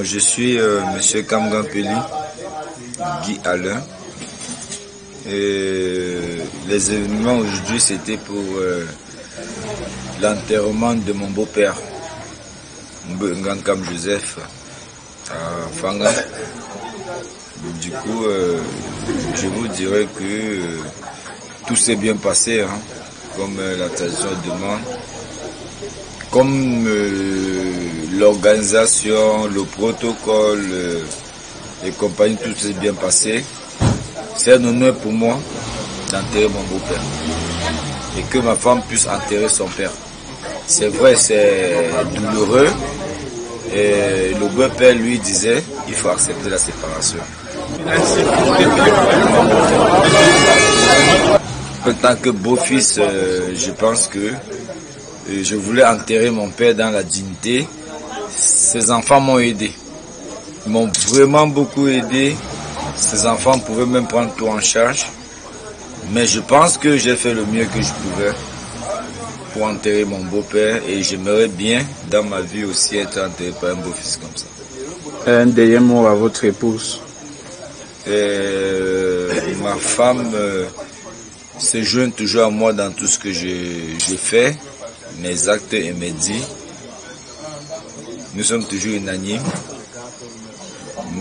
Je suis Monsieur Kamgampeli, Guy Alain. Et les événements aujourd'hui, c'était pour l'enterrement de mon beau-père, Ngankam Joseph, à Fanga. Du coup, je vous dirais que tout s'est bien passé, hein, comme la tradition demande. Comme l'organisation, le protocole et compagnie, tout s'est bien passé. C'est un honneur pour moi d'enterrer mon beau-père et que ma femme puisse enterrer son père. C'est vrai, c'est douloureux. Et le beau-père lui disait, il faut accepter la séparation. En tant que beau-fils, je pense que je voulais enterrer mon père dans la dignité. Ses enfants m'ont aidé. Ils m'ont vraiment beaucoup aidé. Ses enfants pouvaient même prendre tout en charge. Mais je pense que j'ai fait le mieux que je pouvais pour enterrer mon beau-père. Et j'aimerais bien, dans ma vie aussi, être enterré par un beau-fils comme ça. Un dernier mot à votre épouse. Ma femme se joint toujours à moi dans tout ce que je fais, mes actes et mes dits. Nous sommes toujours unanimes.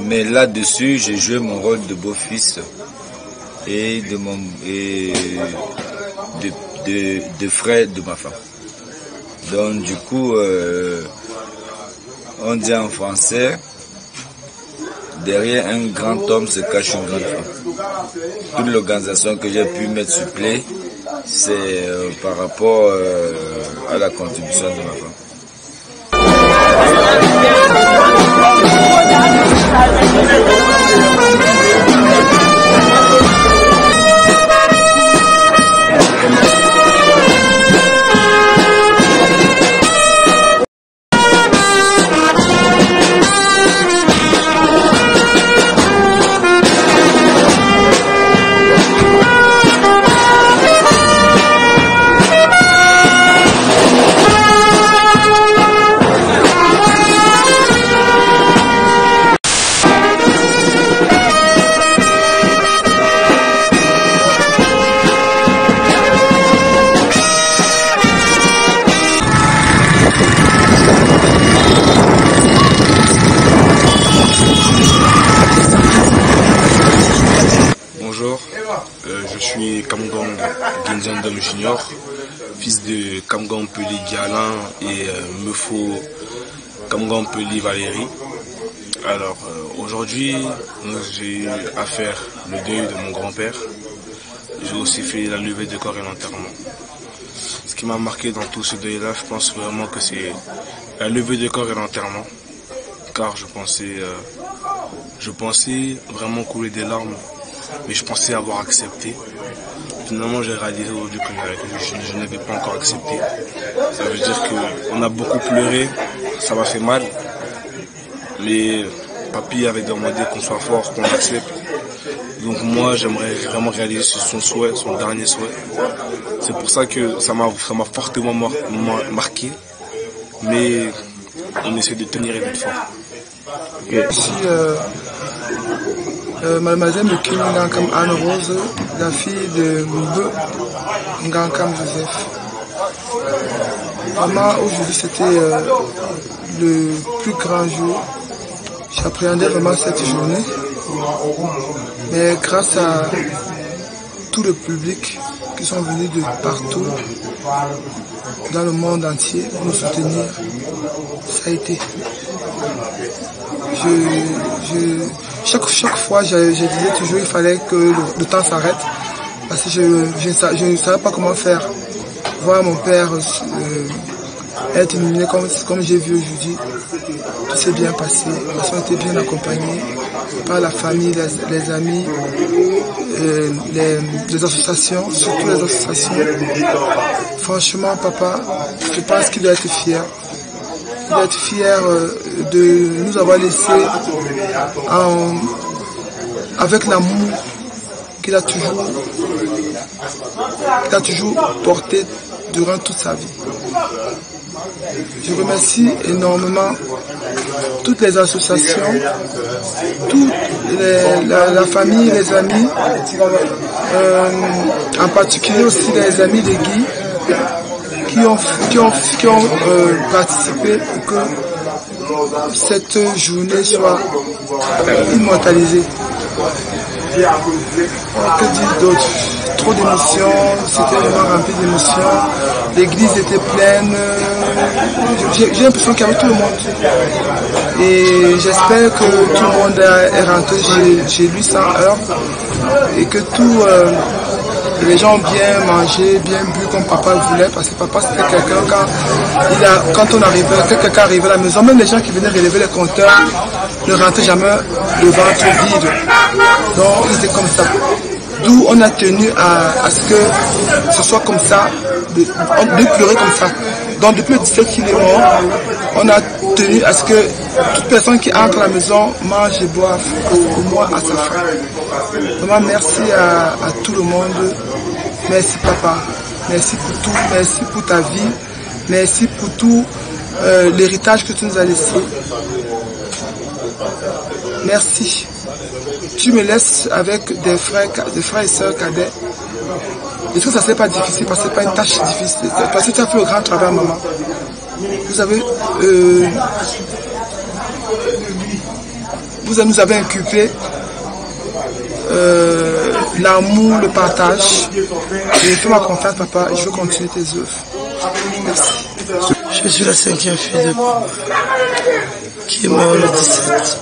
Mais là-dessus, j'ai joué mon rôle de beau-fils et de frère de ma femme. Donc du coup, on dit en français, derrière un grand homme se cache une grande femme. Toute l'organisation que j'ai pu mettre sur pied, c'est par rapport à la contribution de ma femme. Bonjour, je suis Kamgang Ginzandom Junior, fils de Kamgampeli Alain et Mefo Kamgampeli Valérie. Alors aujourd'hui, j'ai eu à faire le deuil de mon grand-père. J'ai aussi fait la levée de corps et l'enterrement. Ce qui m'a marqué dans tout ce deuil-là, je pense vraiment que c'est la levée de corps et l'enterrement. Car je pensais vraiment couler des larmes. Mais je pensais avoir accepté. Finalement, j'ai réalisé aujourd'hui que je n'avais pas encore accepté. Ça veut dire qu'on a beaucoup pleuré, ça m'a fait mal. Mais papy avait demandé qu'on soit fort, qu'on accepte. Donc moi, j'aimerais vraiment réaliser son souhait, son dernier souhait. C'est pour ça que ça m'a fortement marqué. Mais on essaie de tenir et d'être fort. Ici, Mademoiselle de Kim Ngankam Anne Rose, la fille de Mbeu Ngankam Joseph. Vraiment, aujourd'hui, c'était le plus grand jour. J'appréhendais vraiment cette journée. Mais grâce à tout le public qui sont venus de partout, dans le monde entier, pour nous soutenir, ça a été. Chaque fois, je disais toujours qu'il fallait que le temps s'arrête parce que je ne savais pas comment faire. Voir mon père être inhumé comme j'ai vu aujourd'hui, tout s'est bien passé. On était bien accompagnés par la famille, les amis, les associations, surtout les associations. Franchement, papa, je pense qu'il doit être fier. Il doit être fier de nous avoir laissé avec l'amour qu'il a toujours porté durant toute sa vie. Je remercie énormément toutes les associations, la famille, les amis, en particulier aussi les amis de Guy qui ont participé pour que cette journée soit immortalisée. Que dire d'autre? Trop d'émotions, c'était vraiment rempli d'émotions. L'église était pleine. J'ai l'impression qu'il y avait tout le monde. Et j'espère que tout le monde est rentré chez lui sans heurts. Et que les gens ont bien mangé, bien bu comme papa voulait. Parce que papa c'était quelqu'un quand quelqu'un arrivait à la maison, même les gens qui venaient relever les compteurs ne rentraient jamais le ventre vide. Donc ils étaient comme ça. D'où on a tenu à ce que ce soit comme ça, de pleurer comme ça. Donc depuis le 17 qu'il est mort, on a tenu à ce que toute personne qui entre à la maison mange et boive au moins à sa faim. Vraiment merci à tout le monde. Merci papa. Merci pour tout. Merci pour ta vie. Merci pour tout l'héritage que tu nous as laissé. Merci. Tu me laisses avec des frères et sœurs cadets. Et tout ça, c'est pas difficile parce que c'est pas une tâche difficile. Parce que tu as fait le grand travail, maman. Vous nous avez inculqué l'amour, le partage. Et fais-moi confiance, papa, et je veux continuer tes œuvres. Merci. Je suis la 5e fille de papa qui est mort le 17 mars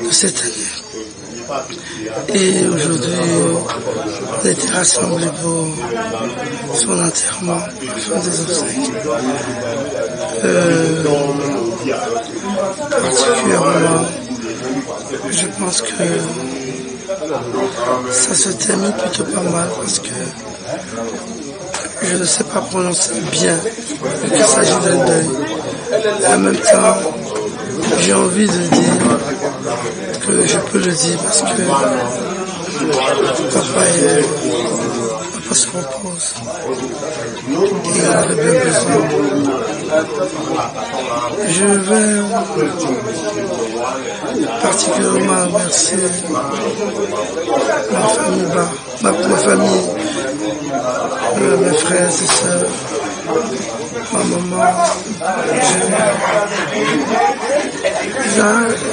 de cette année. Et aujourd'hui, on a été rassemblés pour son enterrement, pour faire des obsèques. Particulièrement, je pense que ça se termine plutôt pas mal parce que je ne sais pas prononcer bien vu qu'il s'agit d'un deuil. Et en même temps, j'ai envie de dire que je peux le dire parce que papa se repose. Il en avait bien besoin. Je vais particulièrement remercier ma famille, mes frères et sœurs, ma maman.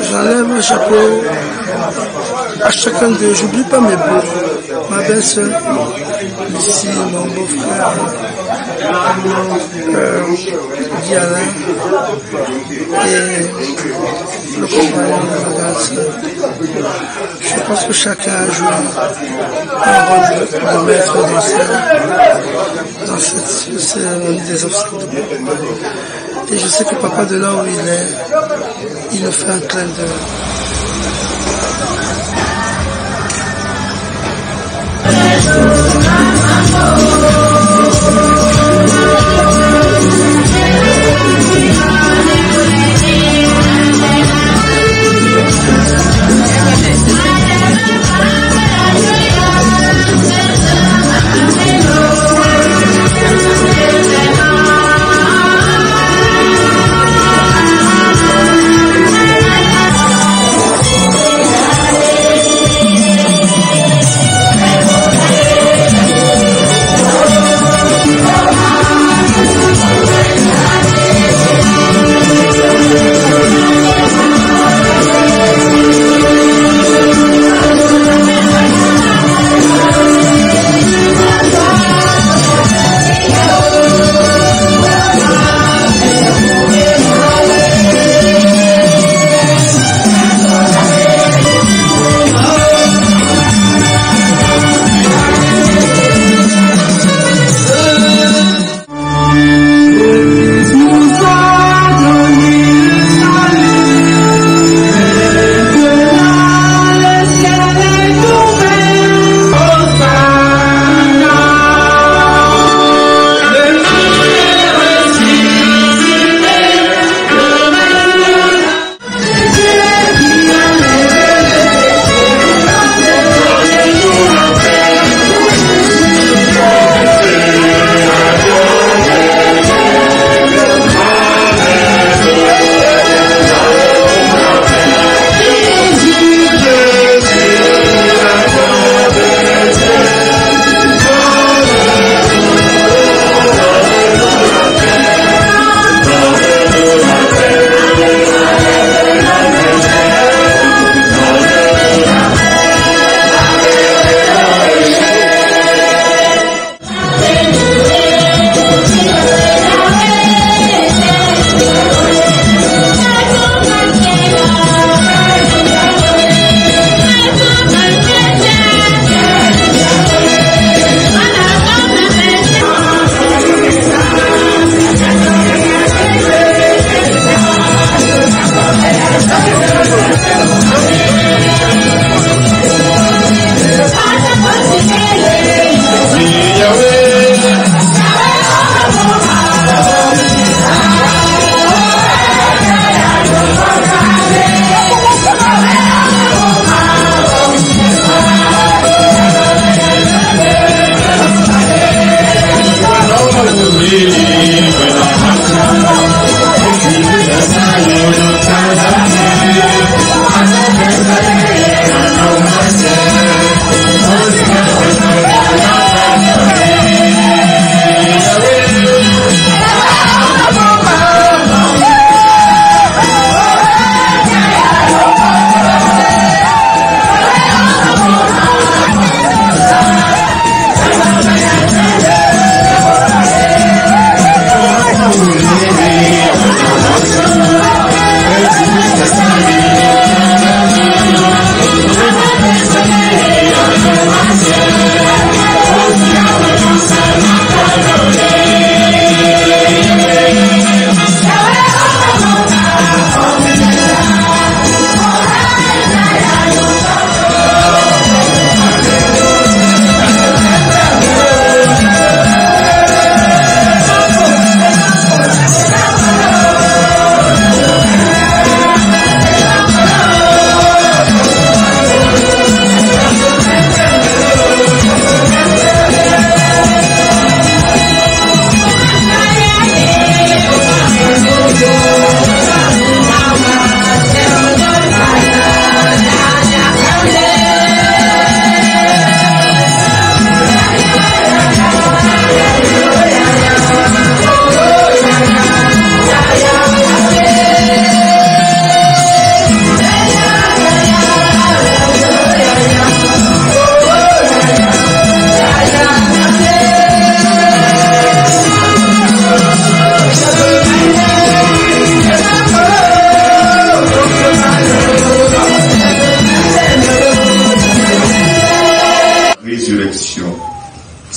J'enlève le chapeau à chacun d'eux. J'oublie pas mes beaux, ma belle-sœur, Lucie, mon beau-frère, Diana et le compagnon de ma grande-sœur. Je pense que chacun a joué un rôle de maître dans cette cérémonie des obsèques. Et je sais que papa, de là où il est, il me fait un clin d'œil.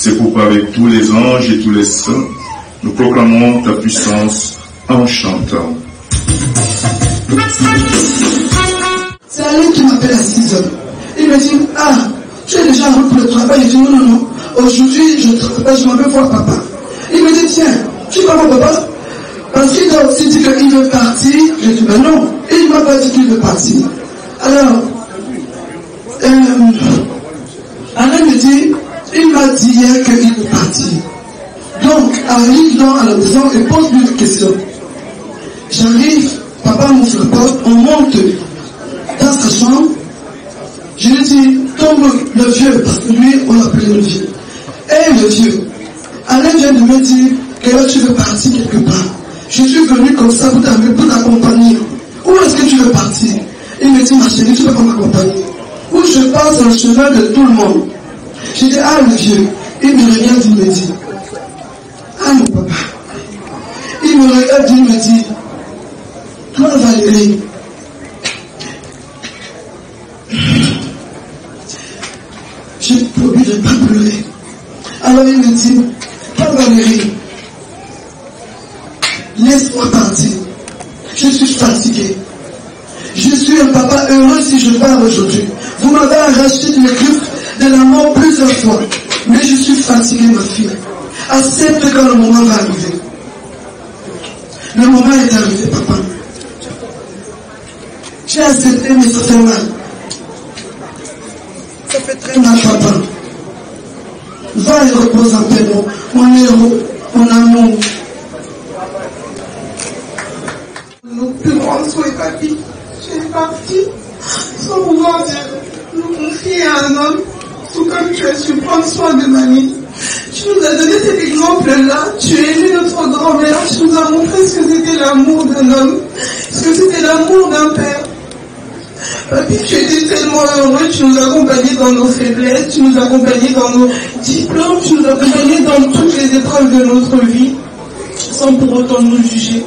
C'est pourquoi avec tous les anges et tous les saints, nous proclamons ta puissance en chantant. C'est Alain qui m'appelle à 6 heures. Il me dit, ah, tu es déjà en route pour le travail. Je dis, non, non, non. Aujourd'hui, je ne travaille pas, je m'en vais voir papa. Il me dit, tiens, tu vas voir papa? Parce qu'il a aussi dit qu'il veut partir. Je dis, ben non, il ne m'a pas dit qu'il veut partir. Alors, Alain me dit, il m'a dit hier qu'il veut partir. Donc, arrive donc à la maison et pose-lui une question. J'arrive, papa m'ouvre la porte, on monte dans sa chambre. Je lui dis, tombe le vieux, parce que lui, on l'appelait le vieux. Et le vieux, Alain vient de me dire que là, tu veux partir quelque part. Je suis venu comme ça pour t'accompagner. Où est-ce que tu veux partir? Il me dit, ma chérie, tu veux pas m'accompagner? Où je passe le chemin de tout le monde. Je dis, ah, le vieux. Il me regarde, il me dit, ah, mon papa. Il me regarde, il me dit, toi, Valérie, j'ai promis de ne pas pleurer. Alors il me dit, toi, Valérie, laisse-moi partir. Je suis fatigué. Je suis un papa heureux si je pars aujourd'hui. Vous m'avez arraché de mes griffes de la mort plusieurs fois. Mais je suis fatigué, ma fille. Accepte quand le moment va arriver. Le moment est arrivé, papa. J'ai accepté, mais ça fait mal. Ça fait très mal, papa. Va et repose en paix, mon héros, mon amour. Nos plus grands souhaits, papy. Tu es parti sans pouvoir dire, nous confier à un homme, tout comme tu as su prendre soin de mamie. Tu nous as donné cet exemple-là, tu es élu notre grand-mère, tu nous as montré ce que c'était l'amour d'un homme, ce que c'était l'amour d'un père. Papy, tu étais tellement heureux, tu nous accompagnais dans nos faiblesses, tu nous accompagnais dans nos diplômes, tu nous accompagnais dans toutes les épreuves de notre vie, sans pour autant nous juger.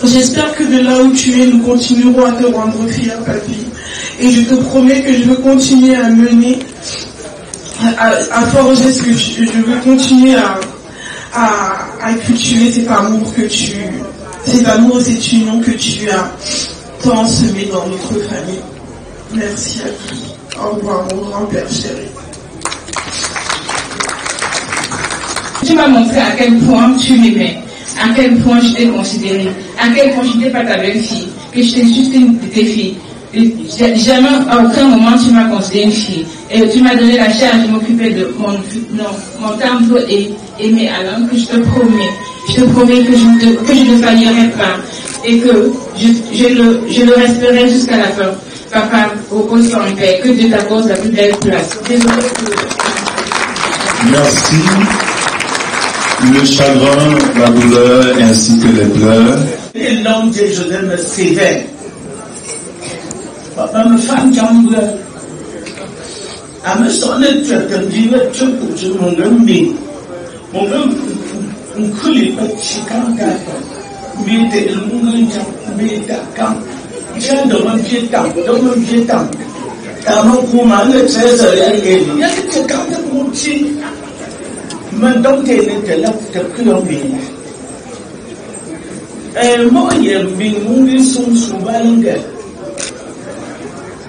J'espère que de là où tu es, nous continuerons à te rendre fier, papy. Et je te promets que je veux continuer à mener, à forger ce que je veux continuer à cultiver cet amour et cette union que tu as tant semé dans notre famille. Merci à tous. Au revoir, mon grand-père chéri. Tu m'as montré à quel point tu m'aimais, à quel point je t'ai considéré, à quel point je n'étais pas ta belle-fille, que j'étais juste une de tes filles. Jamais, à aucun moment, tu m'as considéré une fille. Et tu m'as donné la charge de m'occuper de mon temple et aimer Alain, que je te promets que je ne faillirai pas et que je le resterai jusqu'à la fin. Papa, repose en paix, que Dieu t'accorde la plus belle place. Désolé. Merci. Le chagrin, la douleur ainsi que les pleurs. Et l'homme de Joseph me sévère. Papa me femme jambe. À me sonner, tu as tendu le truc pour que mon homme m'ait. Mon homme, on coulait pas de chicane. Mais t'es le monde, mais t'as quand. Tiens, dans mon pied temps. T'as mon command, le 16 heures, il y a que quand t'as mon petit. Maintenant, tu es là pour te prier. Moi, il y a une son souvent.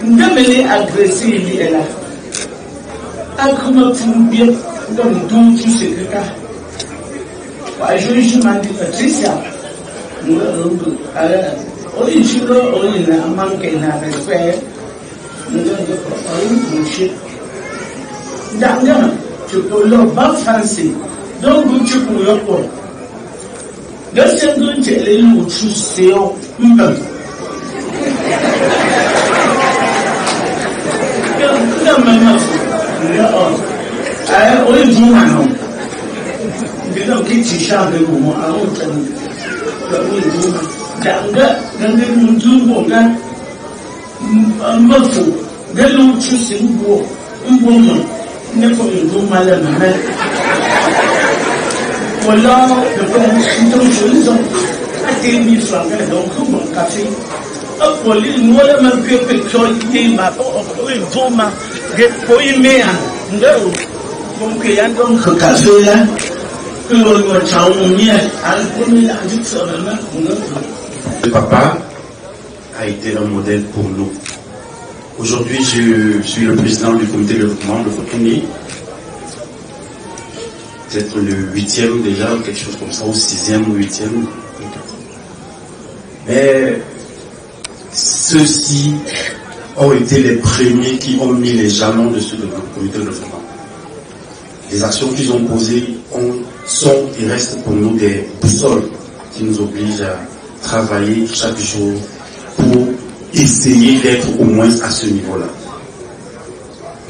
Je vais agresser, il est là. Comment tu me bien dans tout ce que tu as. Je m'en dis, Patricia. On a manqué de respect. D'accord. Tu peux le bas français. Donc, tu peux le prendre. Le second, tu es le c'est humain. Ne faut pas mal à ma voilà, le bon, je à 10 000 francs, donc, mon café. Hop, pour lui, nous, on a même pu pétrole, ma pour y mettre, Le papa a été un modèle pour nous. Aujourd'hui, je suis le président du comité de développement de Fotuni. Peut-être le 8e déjà, ou quelque chose comme ça, ou 6e ou 8e. Mais ceux-ci ont été les premiers qui ont mis les jalons dessus de notre comité de développement. Les actions qu'ils ont posées sont et restent pour nous des boussoles qui nous obligent à travailler chaque jour pour essayer d'être au moins à ce niveau-là.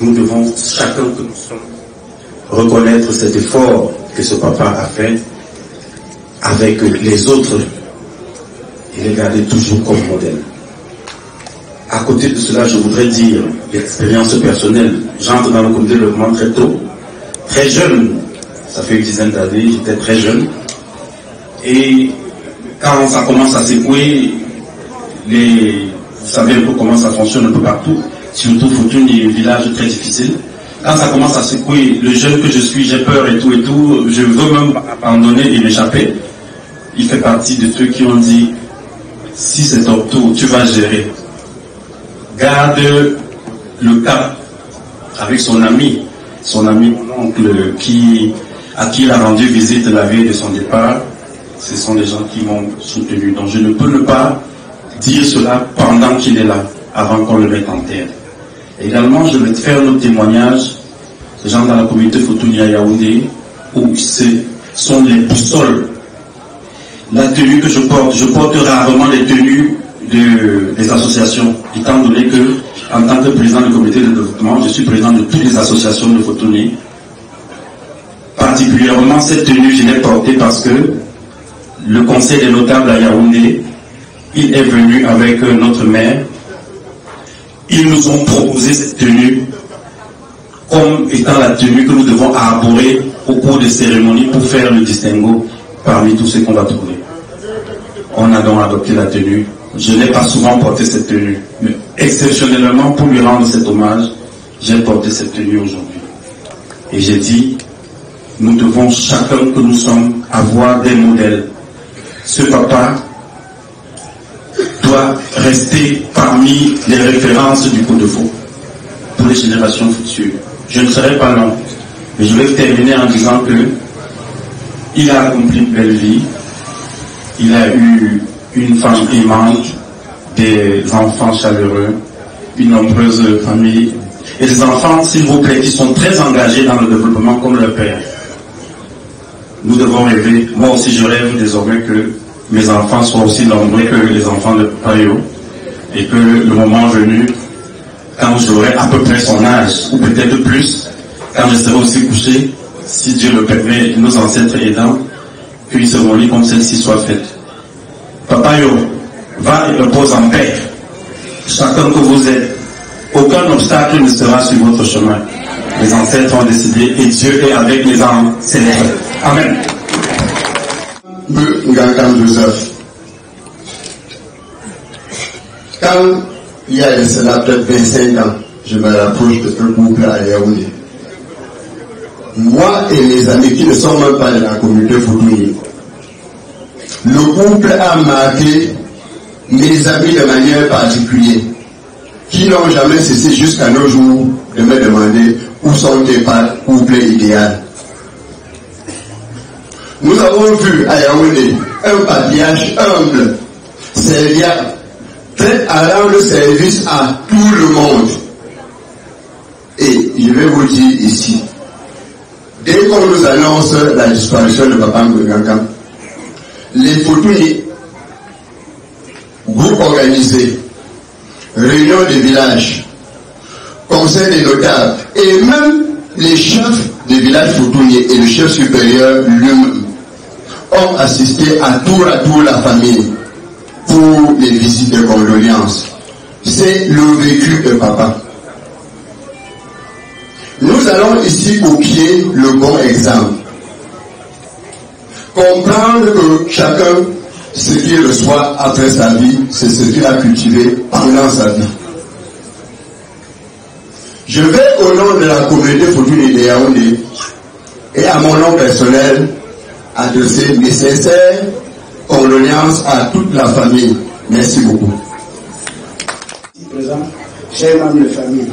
Nous devons, chacun que nous sommes, reconnaître cet effort que ce papa a fait avec les autres et les garder toujours comme modèle. À côté de cela, je voudrais dire l'expérience personnelle. J'entre dans le comité de développement très tôt, très jeune. Ça fait une dizaine d'années, j'étais très jeune. Et quand ça commence à secouer, vous savez un peu comment ça fonctionne un peu partout, surtout Fotuni est un village très difficile. Quand ça commence à secouer, le jeune que je suis, j'ai peur et tout, je veux même abandonner et m'échapper. Il fait partie de ceux qui ont dit, si c'est ton tour, tu vas gérer. Garde le cap avec son ami mon oncle, à qui il a rendu visite la veille de son départ. Ce sont des gens qui m'ont soutenu. Donc je ne peux ne pas dire cela pendant qu'il est là, avant qu'on le mette en terre. Également, je vais faire notre témoignage, des gens dans la communauté Fotuni à Yaoundé, où ce sont les boussoles. La tenue que je porte rarement les tenues des associations, étant donné que, en tant que président du comité de développement, je suis président de toutes les associations de Fotuni. Particulièrement, cette tenue, je l'ai portée parce que le conseil des notables à Yaoundé, il est venu avec notre maire. Ils nous ont proposé cette tenue comme étant la tenue que nous devons arborer au cours des cérémonies pour faire le distinguo parmi tous ceux qu'on va trouver. On a donc adopté la tenue. Je n'ai pas souvent porté cette tenue, mais exceptionnellement pour lui rendre cet hommage, j'ai porté cette tenue aujourd'hui. Et j'ai dit, nous devons chacun que nous sommes avoir des modèles. Ce papa doit rester parmi les références du coup de faux pour les générations futures. Je ne serai pas long, mais je vais terminer en disant que il a accompli une belle vie, il a eu une femme aimante, des enfants chaleureux, une nombreuse famille, et des enfants, s'il vous plaît, qui sont très engagés dans le développement comme leur père. Nous devons rêver, moi aussi je rêve désormais que mes enfants soient aussi nombreux que les enfants de Payo, et que le moment venu, quand j'aurai à peu près son âge, ou peut-être plus, quand je serai aussi couché, si Dieu le permet, nos ancêtres aidants, qu'une cérémonie comme celle-ci soit faite. Papa Yo, va et repose en paix. Chacun que vous êtes, aucun obstacle ne sera sur votre chemin. Les ancêtres ont décidé et Dieu est avec les ancêtres. Amen. Ngakam Joseph. Quand il y a de cela peut-être 25 ans, je me rapproche de ce couple à Yaoundé. Moi et mes amis qui ne sont même pas de la communauté Fotuni, le couple a marqué mes amis de manière particulière, qui n'ont jamais cessé jusqu'à nos jours de me demander où sont tes couples idéal. Nous avons vu à Yaoundé un patriarche humble, serviable, prêt à rendre service à tout le monde. Et je vais vous dire ici, dès qu'on nous annonce la disparition de Papa Ngangam, les Fotuni, groupe organisé, réunion de village, conseil des notables, et même les chefs des villages Fotuni et le chef supérieur lui-même ont assisté à tour la famille pour les visites de condoléances. C'est le vécu de papa. Nous allons ici copier le bon exemple. Comprendre que chacun, ce qu'il reçoit après sa vie, c'est ce qu'il a cultivé pendant sa vie. Je vais au nom de la communauté Fortuny de Yaoundé et à mon nom personnel adresser mes sincères condoléances à toute la famille. Merci beaucoup. Présent, chers membres de famille,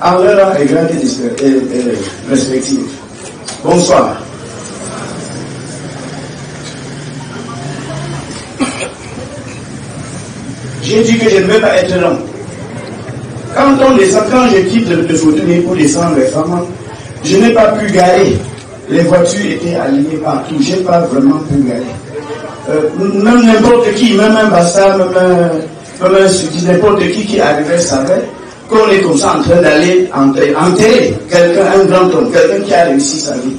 en leur rang et grade respectifs, bonsoir. J'ai dit que je ne vais pas être long. Quand on descend, quand je quitte le Fortuny pour descendre les femmes, je n'ai pas pu garer. Les voitures étaient alignées partout. Je n'ai pas vraiment pu garer. Même n'importe qui, même un bastard, même un sujet, n'importe qui arrivait savait qu'on est comme ça en train d'aller enterrer quelqu'un, un grand homme, quelqu'un qui a réussi sa vie.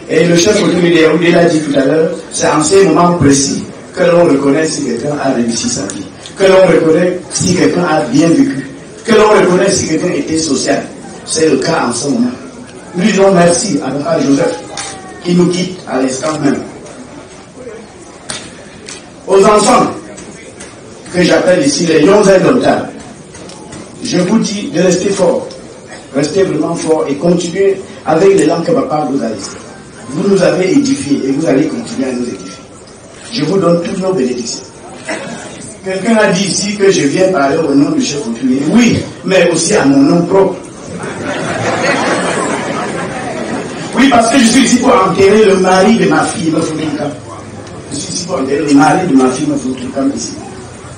Et le chef Fortuny de Yaoundé l'a dit tout à l'heure, c'est en ces moments précis que l'on reconnaît si quelqu'un a réussi sa vie, que l'on reconnaît si quelqu'un a bien vécu, que l'on reconnaît si quelqu'un était social. C'est le cas en ce moment. Nous disons merci à Papa Joseph qui nous quitte à l'instant même. Aux enfants que j'appelle ici les lions indomptables, je vous dis de rester fort, restez vraiment fort et continuez avec l'élan que Papa vous a laissé. Vous nous avez édifiés et vous allez continuer à nous édifier. Je vous donne toutes nos bénédictions. Quelqu'un a dit ici que je viens parler au nom du chef Fortuny. Oui, mais aussi à mon nom propre. Oui, parce que je suis ici pour enterrer le mari de ma fille, Mafoutoukam. Je suis ici pour enterrer le mari de ma fille, Mafoutoukam, ici.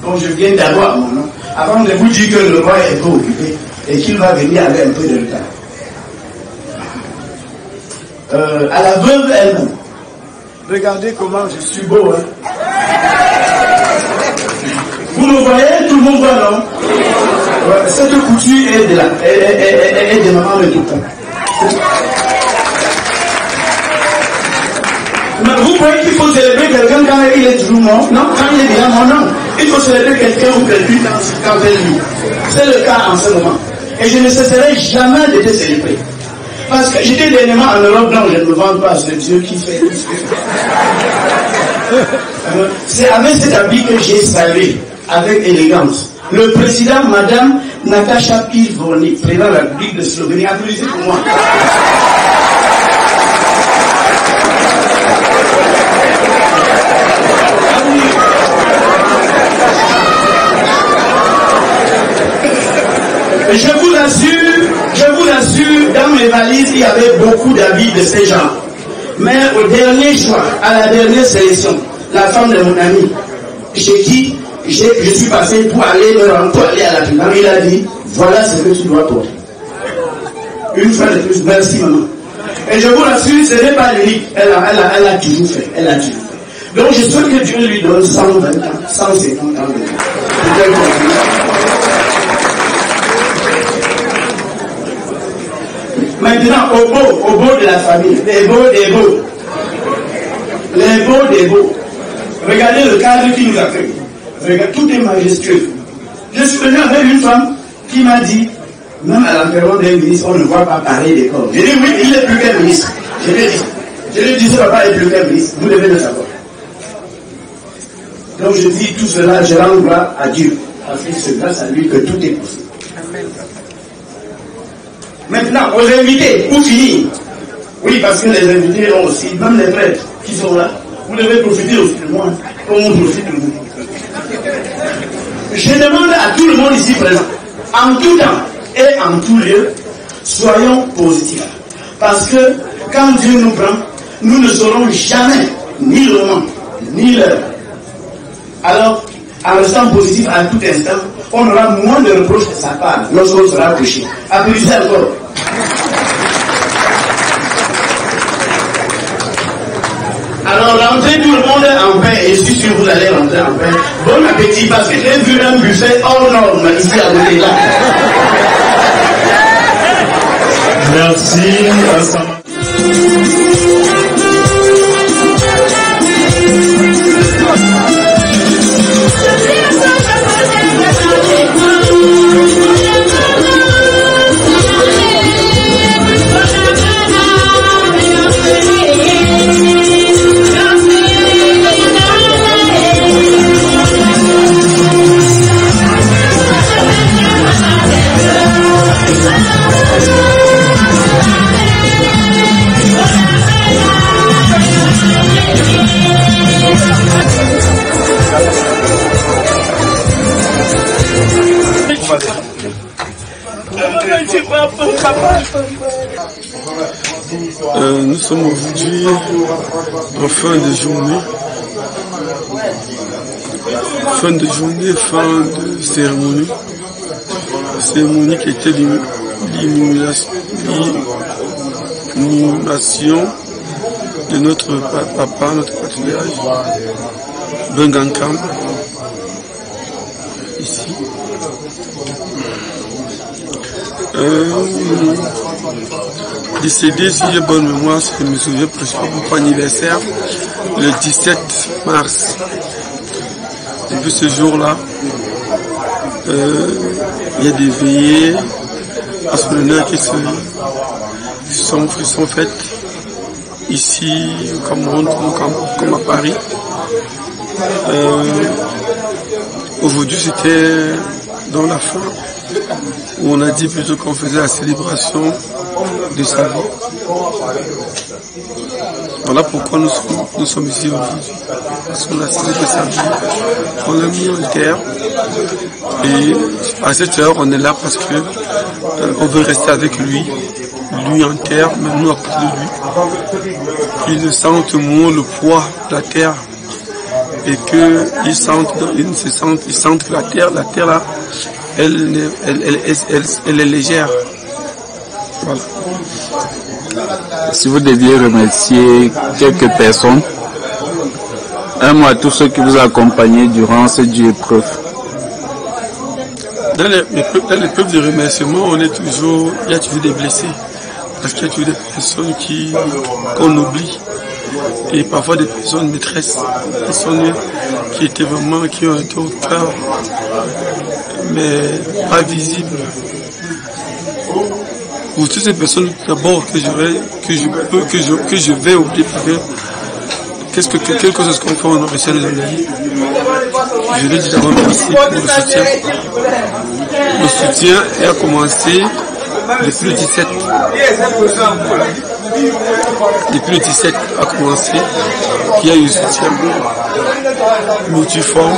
Donc je viens d'abord à mon nom, avant de vous dire que le roi est peu occupé et qu'il va venir avec un peu de retard. À la veuve elle-même, regardez comment je suis beau, hein. Vous me voyez, tout le monde voit, non? Ouais, cette couture est de maman de tout le temps. Vous croyez qu'il faut célébrer quelqu'un quand il est toujours mort? Non, quand il est déjà mort, non. Il faut célébrer quelqu'un ou quelqu'un quand elle vit. C'est le cas en ce moment. Et je ne cesserai jamais de te célébrer. Parce que j'étais dernièrement en Europe, non, je ne me vante pas, c'est Dieu qui fait tout ce que c'est avec cet habit que j'ai salué, avec élégance. Le président, Madame Natacha Pirvoni, président de la République de Slovénie, applaudissez pour moi. Je vous assure, dans mes valises, il y avait beaucoup d'habits de ces gens. Mais au dernier choix, à la dernière sélection, la femme de mon ami, j'ai dit, je suis passé pour aller à la finale. Il a dit, voilà ce que tu dois porter. Une fois de plus, merci maman. Et je vous rassure, ce n'est pas l'unique. Elle a toujours fait. Elle a toujours fait. Donc je souhaite que Dieu lui donne 120 ans, 150 ans de vie. Maintenant, au beau de la famille, les beaux des beaux. Les beaux des beaux. Regardez le cadre qui nous accueille. Regardez, tout est majestueux. Je suis venu avec une femme qui m'a dit, même à l'enterrement d'un ministre, on ne voit pas parler des corps. J'ai dit, oui, il n'est plus qu'un ministre. Je lui ai dit, ce papa n'est plus qu'un ministre. Vous devez le savoir. Donc je dis tout cela, je rends gloire à Dieu. Parce que c'est grâce à lui que tout est possible. Maintenant, aux invités, pour finir. Oui, parce que les invités ont aussi, même les prêtres qui sont là, vous devez profiter aussi de moi, comme on profite de vous. Je demande à tout le monde ici présent, en tout temps et en tout lieu, soyons positifs. Parce que quand Dieu nous prend, nous ne saurons jamais ni le moment, ni l'heure. Alors, en restant positif à tout instant, on aura moins de reproches de sa part lorsqu'on sera péché. Applaudissez encore. Alors rentrez tout le monde en paix, et je suis sûr que vous allez rentrer en paix. Bon appétit, parce que j'ai vu un buffet hors norme ici à côté là. Merci. Nous sommes aujourd'hui en fin de journée. Fin de journée, fin de cérémonie. La cérémonie qui était l'inhumation de notre papa, notre patriarche, Bengankam, ici. Décédé, si j'ai bonne mémoire, si je me souviens, pour son anniversaire, le 17 mars. Depuis ce jour-là, il y a des veillées à son honneur qui sont faites ici au Cameroun comme à Paris. Aujourd'hui, c'était dans la fin où on a dit plutôt qu'on faisait la célébration de sa vie. Voilà pourquoi nous sommes ici aujourd'hui. Parce qu'on a célébré sa vie, on l'a mis en terre. Et à cette heure, on est là parce que on veut rester avec lui en terre, même nous à côté de lui. Qu'il sente moins le poids de la terre. Et qu'il sente que la terre là, elle est légère. Voilà. Si vous deviez remercier quelques personnes, un mot à tous ceux qui vous ont accompagné durant cette dure épreuve. Dans l'épreuve de remerciement, il y a toujours des blessés. Parce qu'il y a toujours des personnes qu'on oublie. Et parfois des personnes maîtresses, des personnes qui ont été au cœur, mais pas visibles. Pour toutes ces personnes d'abord que je vais oublier, parce que quelque chose qu'on fait, on aurait essayé de donner. Je lui dis d'abord merci pour le soutien. Le soutien a commencé depuis le 17. Depuis le 17 a commencé, il y a eu le soutien multiforme.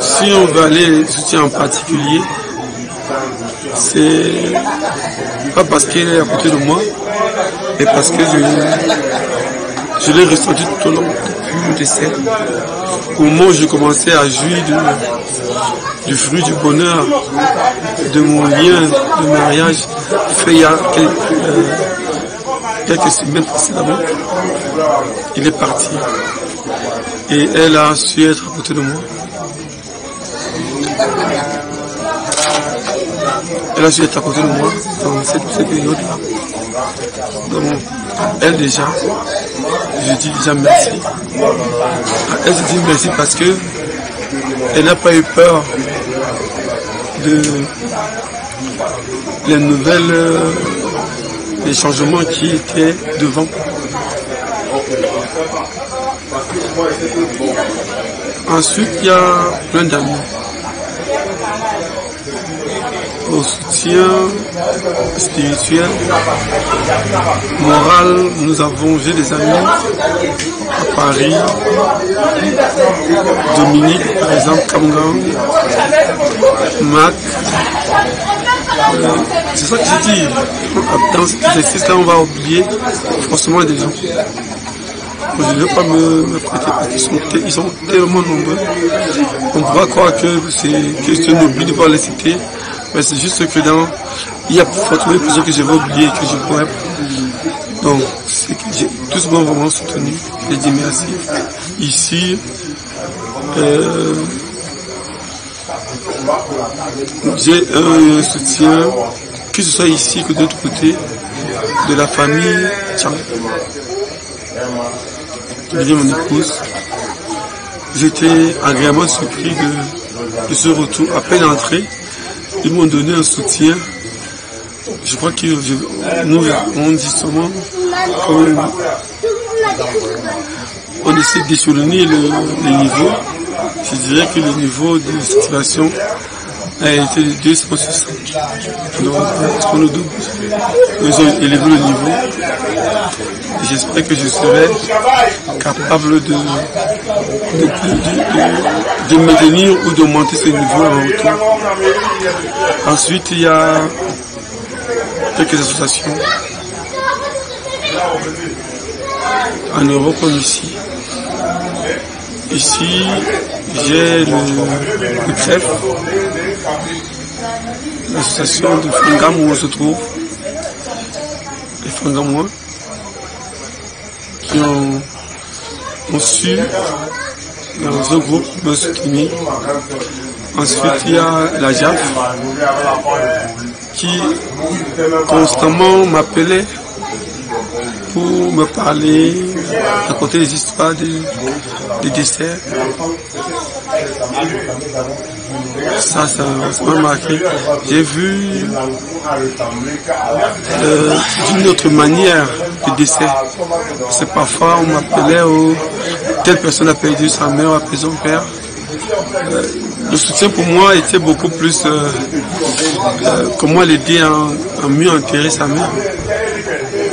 Si on veut aller le soutien en particulier, c'est pas parce qu'elle est à côté de moi, mais parce que je l'ai ressenti tout au long depuis le décès. Au moment où j'ai commencé à jouir du fruit du bonheur de mon lien de mariage fait il y a quelques semaines précédemment, il est parti et elle a su être à côté de moi. Elle a su être à côté de moi dans cette période-là. Donc, elle déjà, je dis déjà merci. Elle se dit merci parce que elle n'a pas eu peur de les nouvelles, les changements qui étaient devant. Ensuite, il y a plein d'amis. Au soutien spirituel, moral, j'ai des amis à Paris, Dominique par exemple, Kamgang, Mac. C'est ça que j'ai dit. Dans cet exercice-là, on va oublier forcément des gens. Je ne vais pas me prêter parce qu'ils sont tellement nombreux. On pourra croire que c'est question d'oubli de pouvoir les citer. Mais c'est juste que il y a fortement des personnes que je vais oublier et que je pourrais. Donc, c'est que j'ai tous m'ont vraiment soutenu. J'ai dit merci. Ici, j'ai un soutien, que ce soit ici que de l'autre côté, de la famille Tchang. J'ai mon épouse. J'étais agréablement surpris de ce retour. À peine entré, ils m'ont donné un soutien. Je crois que on dit souvent on essaie d'échelonner les niveaux. Je dirais que le niveau de satisfaction a été de 200 sur 5. Donc, parce qu'on nous double. Ils ont élevé le niveau. j'espère que je serai capable de maintenir ou de monter ce niveau à mon retour. Ensuite, il y a quelques associations en Europe comme ici. Ici, j'ai le CREF, l'association de Fangam où on se trouve, les Fangamois, qui ont su, dans un groupe, me soutenir. Ensuite, il y a la JAF, qui constamment m'appelait pour me parler, raconter les histoires des desserts. Ça m'a marqué. J'ai vu d'une autre manière le décès. C'est parfois on m'appelait telle personne a perdu sa mère, a perdu son père. Le soutien pour moi était beaucoup plus comment l'aider à mieux enterrer sa mère.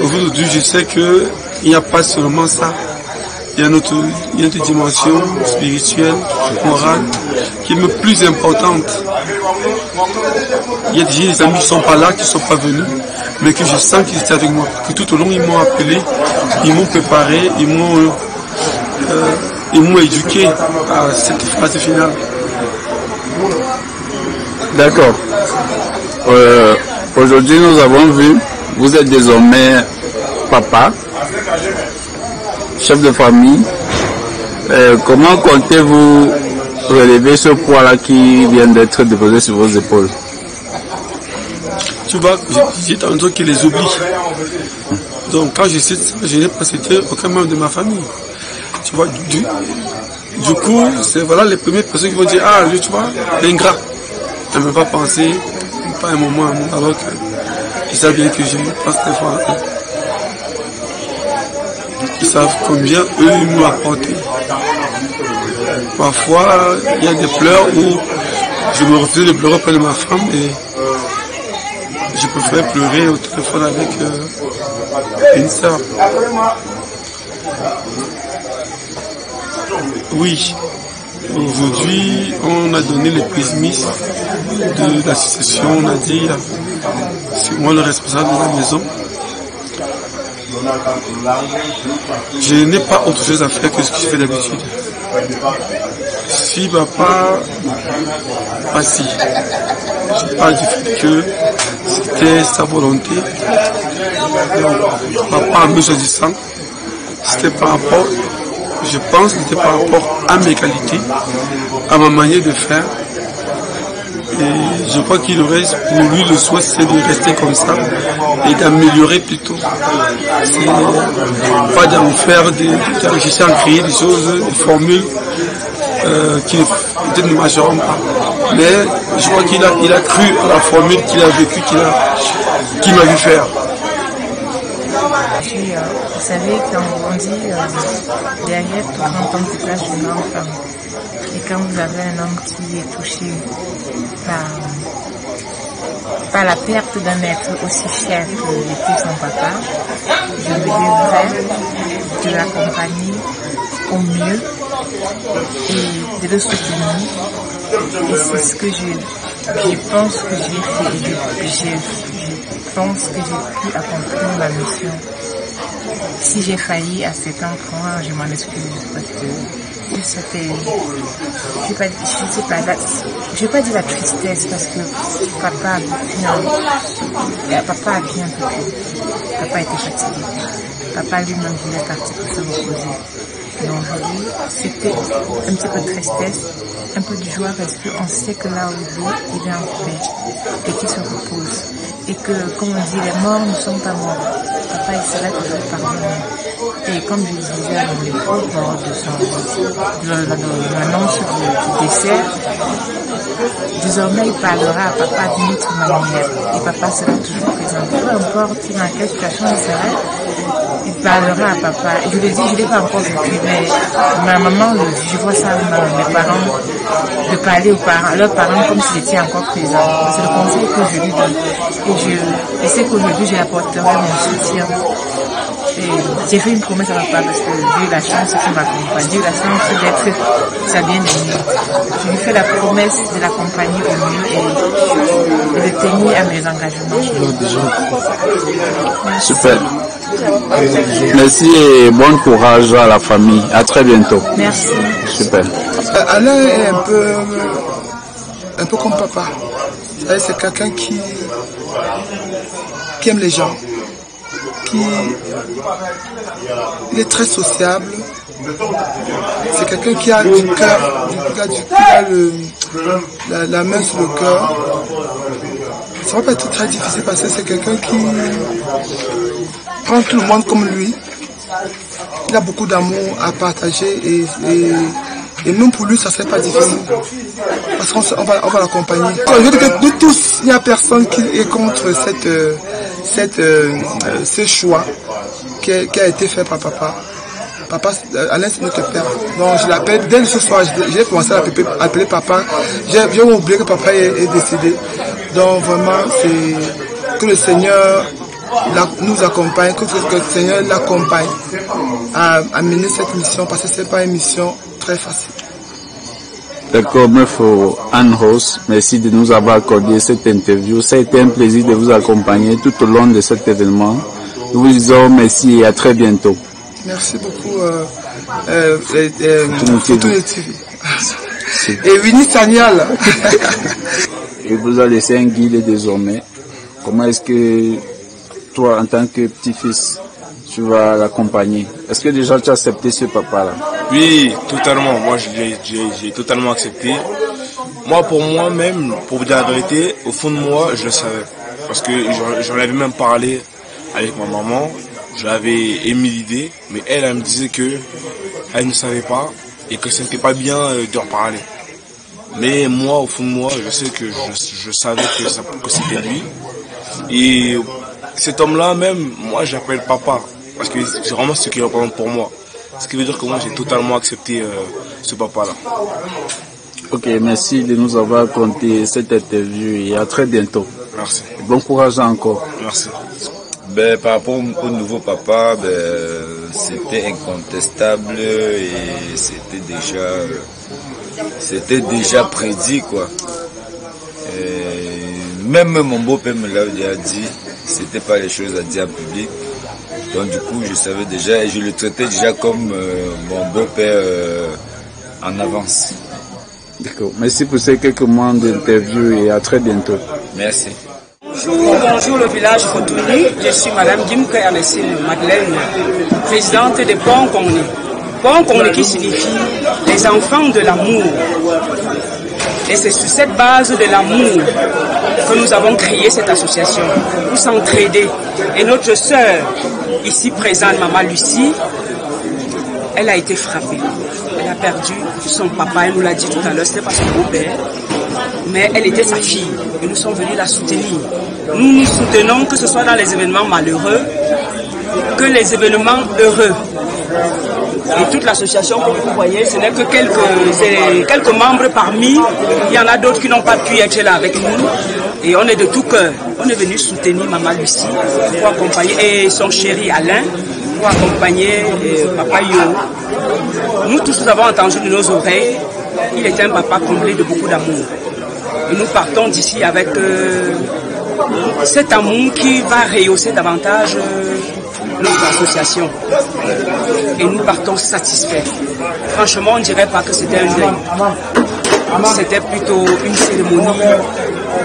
Aujourd'hui, je sais qu'il n'y a pas seulement ça. Il y a une autre dimension spirituelle, morale, qui est plus importante. Il y a des amis qui ne sont pas là, qui ne sont pas venus, mais que je sens qu'ils étaient avec moi. Que tout au long, ils m'ont appelé, ils m'ont préparé, ils m'ont éduqué à cette phase finale. D'accord. Aujourd'hui, nous avons vu, vous êtes désormais papa, chef de famille. Comment comptez-vous relever ce poids-là qui vient d'être déposé sur vos épaules? Tu vois, j'ai tendance qu'ils les oublie. Donc quand je cite ça, je n'ai pas cité aucun membre de ma famille. Tu vois, du coup, c'est voilà les premières personnes qui vont dire, ah, lui, tu vois, l'ingrat. Tu ne peux pas penser, pas un moment, alors que ils savent bien que je pense des fois. Ils savent combien eux ils m'ont apporté. Parfois, il y a des pleurs où je me refuse de pleurer auprès de ma femme et je préfère pleurer au téléphone avec une sœur. Oui, aujourd'hui, on a donné les prismismes de l'association, on a dit, c'est moi le responsable de la maison. Je n'ai pas autre chose à faire que ce que je fais d'habitude. Si papa, si, je parle du fait que c'était sa volonté, donc, papa en me choisissant, c'était par rapport, je pense que c'était par rapport à mes qualités, à ma manière de faire. Et je crois qu'il aurait, pour lui, le souhait, c'est de rester comme ça et d'améliorer plutôt. C'est pas d'en faire chercher à créer des choses, des formules qui peut-être ne marcheront pas. Mais je crois qu'il a cru à la formule qu'il a vécue, qu'il m'a vu faire. Vous savez, quand on dit derrière tout grand homme se place une grande femme. Et quand vous avez un homme qui est touché par la perte d'un être aussi cher que l'était son papa, je me devrais de l'accompagner au mieux et de le soutenir. Et c'est ce que je pense que j'ai fait et je pense que j'ai pu accomplir ma mission. Si j'ai failli à cet enfant, je m'en excuse parce que c'était, je vais pas dire la tristesse parce que papa a bien vécu. Papa était fatigué. Papa lui-même voulait partir pour se reposer. Et aujourd'hui, c'était un petit peu de tristesse, un peu de joie parce qu'on sait que là où il est en paix et qu'il se repose. Et que, comme on dit, les morts ne sont pas morts. Papa, il serait toujours parmi nous. Et comme je disais dans les propos de l'annonce du dessert, désormais il parlera à papa d'une autre manière. Et papa sera toujours présent. Peu importe dans quelle situation il serait, il parlera à papa. Et je le dis, je ne l'ai pas encore vécu, mais ma maman, je vois ça dans mes parents, de parler à leurs parents comme s'ils étaient encore présents. C'est le conseil que je lui donne. Et je sais qu'aujourd'hui, je apporterai mon soutien J'ai fait une promesse à papa parce que j'ai eu la chance qu'il m'accompagne, j'ai eu la chance d'être sa bien-aimée. Je lui fais la promesse de l'accompagner au mieux et de tenir à mes engagements. Super. Merci et bon courage à la famille. À très bientôt. Merci. Super. Alain est un peu comme papa. C'est quelqu'un qui aime les gens. Il est très sociable. C'est quelqu'un qui a du cœur, la main sur le cœur. Ça va pas être très difficile parce que c'est quelqu'un qui prend tout le monde comme lui. Il a beaucoup d'amour à partager et même pour lui, ça ne serait pas difficile. Parce qu'on va l'accompagner. Je veux dire que de tous, il n'y a personne qui est contre ce choix qui a été fait par papa. Papa, Alain, c'est notre père. Donc, je l'appelle, dès ce soir, j'ai commencé à appeler papa. J'ai oublié que papa est décédé. Donc, vraiment, c'est que le Seigneur nous accompagne, que le Seigneur l'accompagne à mener cette mission, parce que ce n'est pas une mission très facile. D'accord, Meuf Anne Rose, merci de nous avoir accordé cette interview. Ça a été un plaisir de vous accompagner tout au long de cet événement. Nous vous disons merci et à très bientôt. Merci beaucoup, Fortuny TV. Et Winnie Sanyal. Il vous a laissé un guide désormais. Comment est-ce que toi, en tant que petit-fils, tu vas l'accompagner? Est-ce que déjà tu as accepté ce papa-là? Oui, totalement. Moi, j'ai totalement accepté. Moi, pour moi-même, pour vous dire la vérité, au fond de moi, je le savais. Parce que j'en avais même parlé avec ma maman. J'avais émis l'idée, mais elle me disait que elle ne savait pas et que ce n'était pas bien de reparler. Mais moi, au fond de moi, je sais que je savais que c'était lui. Et cet homme-là, même, moi, j'appelle papa. Parce que c'est vraiment ce qu'il représente pour moi. Ce qui veut dire que moi, j'ai totalement accepté ce papa-là. Ok, merci de nous avoir raconté cette interview et à très bientôt. Merci. Bon courage encore. Merci. Par rapport au nouveau papa, c'était incontestable et c'était déjà prédit, quoi. Même mon beau-père me l'a dit, c'était pas les choses à dire en public. Donc du coup, je savais déjà et je le traitais déjà comme mon beau-père en avance. D'accord. Merci pour ces quelques mois d'interview et à très bientôt. Merci. Bonjour le village Fortuny, je suis Madame Gimke Amessine Madeleine, présidente de Pont Kongni. Pont Kongni qui signifie les enfants de l'amour. Et c'est sur cette base de l'amour que nous avons créé cette association pour s'entraider. Et notre sœur, ici présente, Maman Lucie, elle a été frappée. Elle a perdu son papa, elle nous l'a dit tout à l'heure, c'était pas son beau-père. Mais elle était sa fille et nous sommes venus la soutenir. Nous nous soutenons que ce soit dans les événements malheureux que les événements heureux. Et toute l'association, comme vous voyez, ce n'est que quelques membres parmi. Il y en a d'autres qui n'ont pas pu être là avec nous. Et on est de tout cœur. On est venu soutenir Maman Lucie pour accompagner et son chéri Alain pour accompagner Papa Yo. Nous tous nous avons entendu de nos oreilles. Il était un papa comblé de beaucoup d'amour. Et nous partons d'ici avec cet amour qui va rehausser davantage notre association. Et nous partons satisfaits. Franchement, on ne dirait pas que c'était un deuil. C'était plutôt une cérémonie.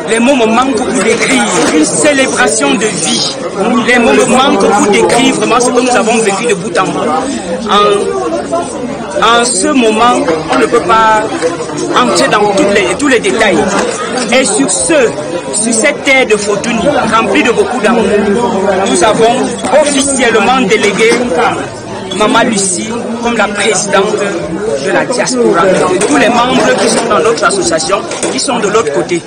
Les mots me manquent pour décrire une célébration de vie. Les mots me manquent pour décrire vraiment ce que nous avons vécu de bout en bout. En ce moment, on ne peut pas entrer dans tous les détails. Et sur cette terre de Fortuny, remplie de beaucoup d'amour, nous avons officiellement délégué Maman Lucie comme la présidente de la diaspora. De tous les membres qui sont dans notre association, qui sont de l'autre côté.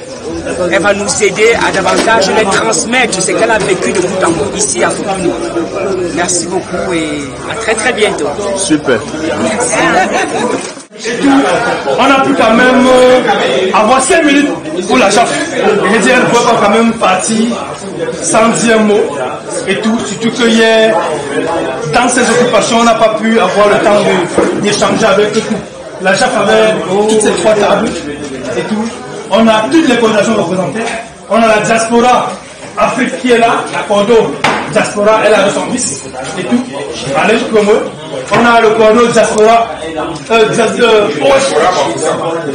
Elle va nous aider à davantage les transmettre ce qu'elle a vécu de bout en bout ici à Fortuny. Merci beaucoup et à très très bientôt. Super. Merci. et tout, on a pu quand même avoir 5 minutes pour la JAF. Je dis, elle ne pouvait pas quand même partir sans dire un mot et tout, surtout que hier, dans ses occupations, on n'a pas pu avoir le temps d'échanger avec tout. La JAF avait toutes ces 3 tables et tout. On a toutes les coordinations représentées. On a la diaspora Afrique qui est là, la Cordo diaspora, elle a son vice et tout. Allez, comme eux. On a le Cordo diaspora,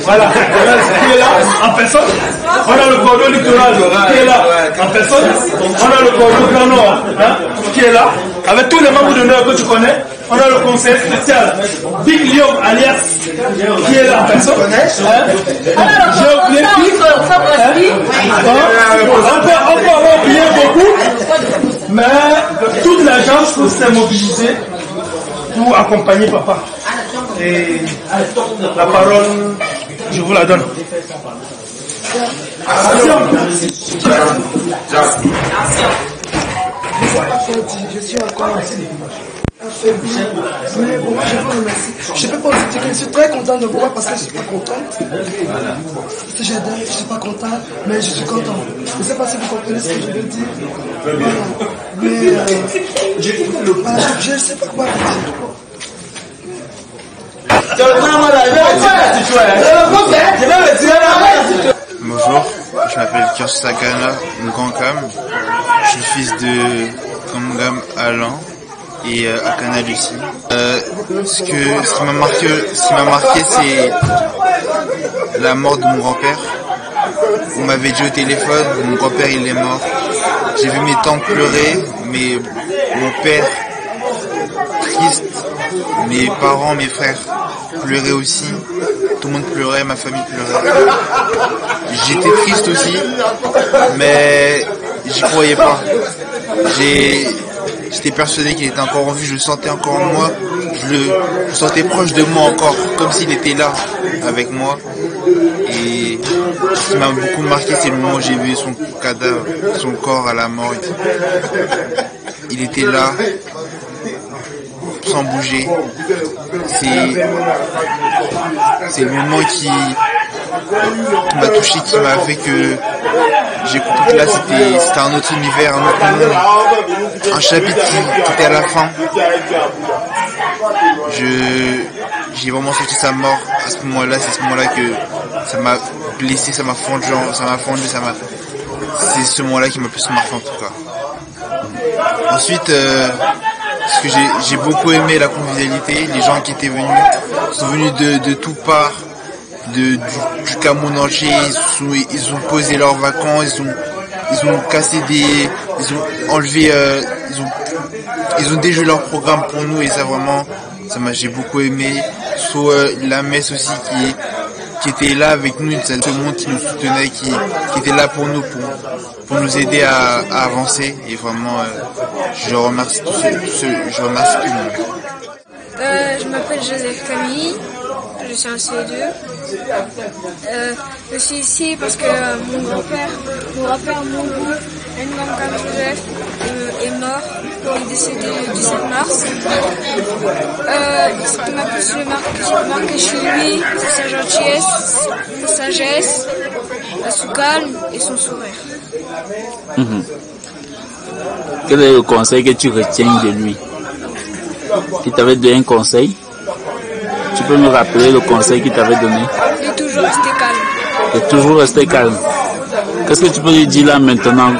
voilà, qui est là en personne. On a le Cordo littoral qui est là en personne. On a le Cordo Grand Nord qui est là, avec tous les membres d'honneur que tu connais. On a le conseil spécial Big Lyon alias qui est là en personne. J'ai oublié qui. On peut avoir oublié beaucoup, mais toute l'agence s'est mobilisée pour accompagner papa. Et la parole, je vous la donne. Je suis encore affaibli, mais bon, je vous remercie. Je ne peux pas vous dire que je suis très content de vous voir parce que je ne suis pas contente. J'adore, je ne suis pas contente, mais je suis content. Je ne sais pas si vous comprenez ce que je veux dire. Voilà. Mais je ne sais pas quoi dire. Bonjour, je m'appelle Kirsch Sakana Ngankam. Je suis fils de Kamgam Alan et Akana Lucie. Ce qui m'a marqué, c'est la mort de mon grand-père. On m'avait dit au téléphone, mon grand-père il est mort. J'ai vu mes tantes pleurer, mais mon père triste, mes parents, mes frères pleuraient aussi. Tout le monde pleurait, ma famille pleurait. J'étais triste aussi, mais j'y croyais pas. J'étais persuadé qu'il était encore en vie, je le sentais encore en moi, je le sentais proche de moi encore, comme s'il était là avec moi. Et ce qui m'a beaucoup marqué, c'est le moment où j'ai vu son cadavre, son corps à la mort. Il était là, sans bouger. C'est le moment qui m'a touché, qui m'a fait que j'ai compris que là c'était un autre univers, un autre monde, un chapitre qui était à la fin. J'ai vraiment senti sa mort à ce moment-là, c'est ce moment-là que ça m'a blessé, ça m'a fondu, c'est ce moment-là qui m'a plus marqué en tout cas. Ensuite, ce que j'ai beaucoup aimé, la convivialité, les gens qui étaient venus, sont venus de toutes parts, du Cameroun entier, ils ont posé leurs vacances, ils ont cassé ils ont enlevé, ils ont déjoué leur programme pour nous et ça vraiment, j'ai beaucoup aimé. Soit la messe aussi qui était là avec nous, tout le monde qui nous soutenait, qui était là pour nous, pour nous aider à avancer. Et vraiment, je remercie tout le monde. Je m'appelle Joseph Camille, je suis en CE2. Je suis ici parce que mon grand-père Moulou, Ngankam Joseph, est mort. Il est décédé le 17 mars. Ce qui m'a plus marqué chez lui, c'est sa gentillesse, sa sagesse, son calme et son sourire. Quel est le conseil que tu retiens de lui? Qui t'avait donné un conseil? Tu peux me rappeler le conseil qu'il t'avait donné? De toujours rester calme. De toujours rester calme. Qu'est-ce que tu peux lui dire là maintenant?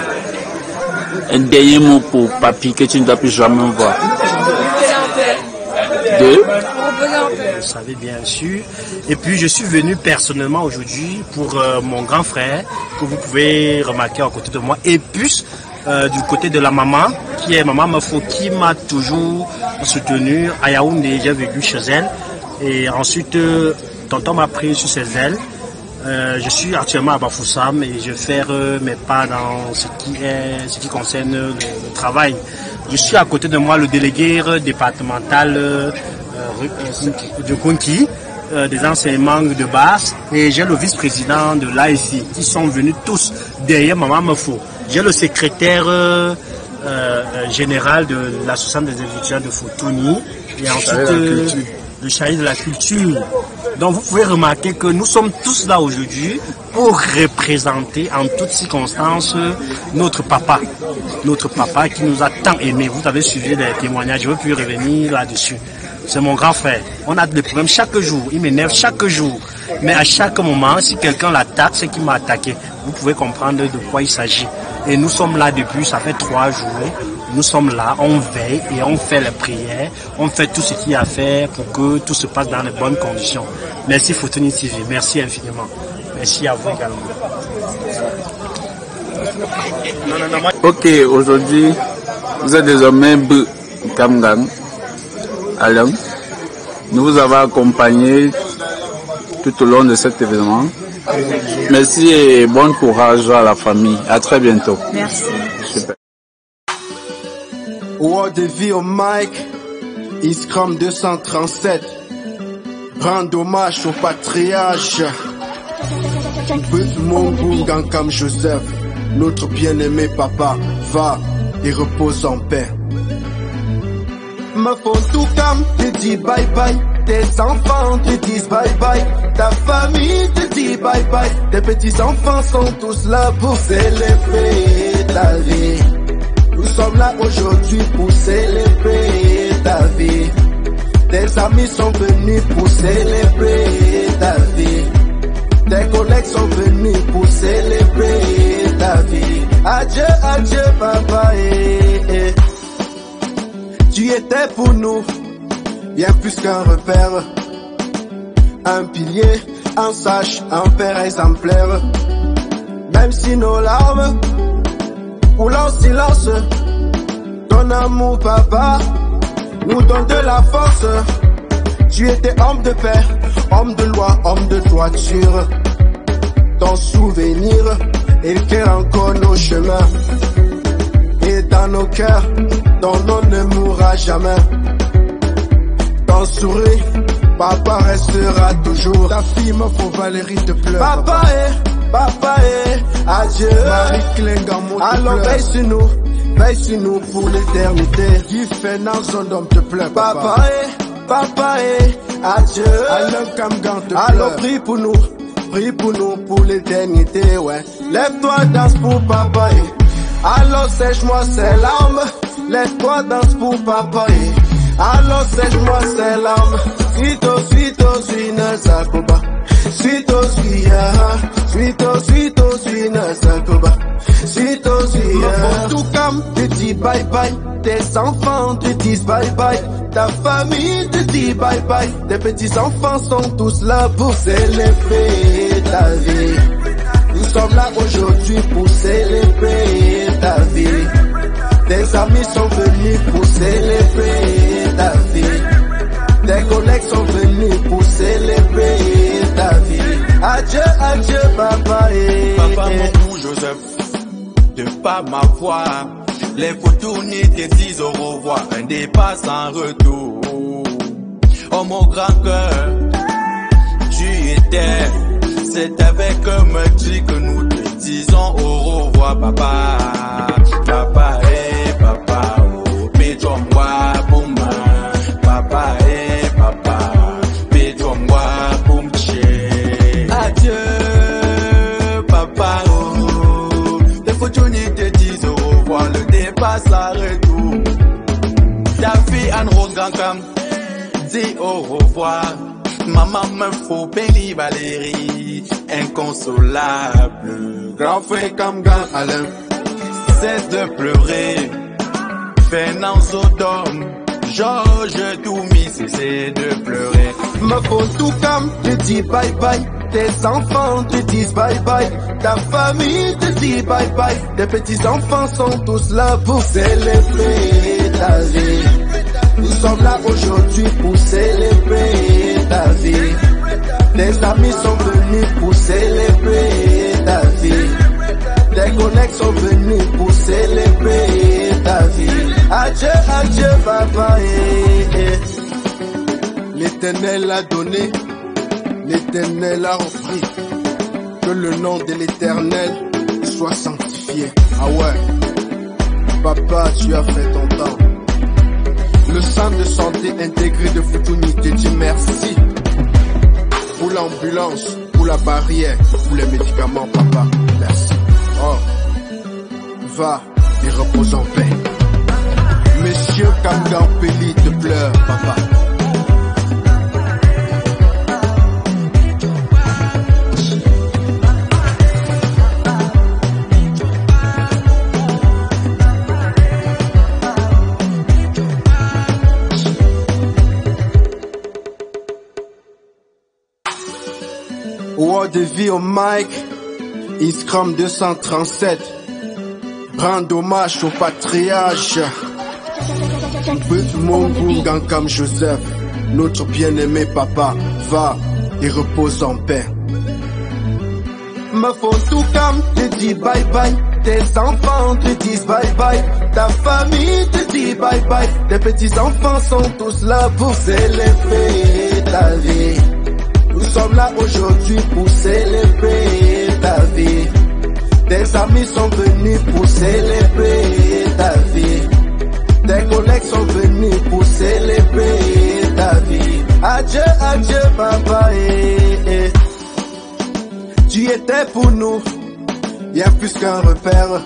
Un dernier mot pour papy que tu ne dois plus jamais voir. Reposer en paix. Deux? Reposer en paix. Vous savez bien sûr. Et puis je suis venu personnellement aujourd'hui pour mon grand frère que vous pouvez remarquer à côté de moi. Et plus du côté de la maman, qui est Maman Mafo, qui m'a toujours soutenu. À Yaoundé, j'ai vécu chez elle. Et ensuite, tonton m'a pris sur ses ailes. Je suis actuellement à Bafoussam et je vais faire mes pas dans ce qui concerne le travail. Je suis à côté de moi le délégué départemental de Konki, des enseignements de base, et j'ai le vice-président de l'AIC qui sont venus tous derrière Maman Mafo. J'ai le secrétaire général de l'association des étudiants de Fotouni et ensuite le chariot de la culture. Donc vous pouvez remarquer que nous sommes tous là aujourd'hui pour représenter en toutes circonstances notre papa qui nous a tant aimés. Vous avez suivi des témoignages, je ne veux plus revenir là-dessus. C'est mon grand frère. On a des problèmes chaque jour, il m'énerve chaque jour. Mais à chaque moment, si quelqu'un l'attaque, c'est qu'il m'a attaqué. Vous pouvez comprendre de quoi il s'agit. Et nous sommes là depuis, ça fait 3 jours. Nous sommes là, on veille et on fait les prières. On fait tout ce qu'il y a à faire pour que tout se passe dans les bonnes conditions. Merci Fotoni TV, merci infiniment. Merci à vous également. Ok, aujourd'hui, vous êtes désormais Kamgang, Alain. Nous vous avons accompagné tout au long de cet événement. Merci et bon courage à la famille. À très bientôt. Merci. Super. World de vie au mic, Iscram 237. Rend hommage au patriarche. Mon Bungan comme Joseph, notre bien-aimé papa, va et repose en paix. Me font tout comme te dit bye bye. Tes enfants te disent bye bye. Ta famille te dit bye bye. Tes petits enfants sont tous là pour célébrer ta vie. Nous sommes là aujourd'hui pour célébrer ta vie. Tes amis sont venus pour célébrer ta vie. Tes collègues sont venus pour célébrer ta vie. Adieu, adieu papa. Tu étais pour nous bien plus qu'un repère, un pilier, un sage, un père exemplaire. Même si nos larmes coulent en silence, ton amour papa nous donne de la force. Tu étais homme de paix, homme de loi, homme de droiture. Ton souvenir éclaire encore nos chemins. Et dans nos cœurs, ton nom ne mourra jamais. Ton sourire, papa restera toujours. Ta fille me faut Valérie te pleure. Papa adieu. Marie-Clément, alors veille sur nous pour l'éternité. Guy Fernand, son homme te pleure. Papa adieu. Alors prie pour nous pour l'éternité, ouais. Lève-toi, danse pour papa. Alors sèche-moi ces larmes. Lève-toi, danse pour papa. Alors sèche-moi ces larmes. Suito, suina sakoba. Suito, suina sakoba. Suito, suina. Tout comme te dit bye bye. Tes enfants te disent bye bye. Ta famille te dit bye bye. Tes petits enfants sont tous là pour célébrer ta vie. Nous sommes là aujourd'hui pour célébrer ta vie. Tes amis sont venus pour célébrer ta vie. Tes collègues sont venus pour célébrer ta vie. Adieu, adieu, papa. Papa, mon fou Joseph, de pas m'avoir. Les photos te disent au revoir. Un départ sans retour. Oh mon grand cœur, tu étais. C'est avec un meurtrier que nous te disons au revoir, papa. Papa, papa, oh, pédro-moi, boum. Papa, papa, pédro-moi, boum, tché. Adieu, papa, oh. Les photos te disent au revoir, le départ s'arrête tout. Ta fille Anne-Rose Gankam dit au revoir. Maman me faut béni Valérie, inconsolable. Grand frère Kamgan Alain, cesse de pleurer. Fernand Sodome, Georges Toumi, cessez de pleurer. Me faut tout comme te dit bye bye. Tes enfants te disent bye bye. Ta famille te dit bye bye. Tes petits enfants sont tous là pour célébrer ta vie. Nous sommes là aujourd'hui pour célébrer ta vie. Tes amis sont venus pour célébrer ta vie. Tes collègues sont venus pour célébrer ta vie. Adieu, adieu, papa. L'Éternel a donné, l'Éternel a repris. Que le nom de l'Éternel soit sanctifié. Ah ouais, papa, tu as fait ton temps. Le centre de santé intégré de Futuni te dit merci. Pour l'ambulance, pour la barrière, pour les médicaments, papa, merci. Oh, va et repose en paix. Monsieur Kangampeli te pleure, papa. Word de vie au mic, Iscram 237. Rendre hommage au patriarche. Mon Gankam Joseph, notre bien-aimé papa, va et repose en paix. Me font tout comme te dit bye bye. Tes enfants te disent bye bye. Ta famille te dit bye bye. Tes petits enfants sont tous là pour célébrer ta vie. Nous sommes là aujourd'hui pour célébrer ta vie. Tes amis sont venus pour célébrer ta vie. Tes collègues sont venus pour célébrer ta vie. Adieu, adieu, papa. Tu étais pour nous bien plus qu'un repère,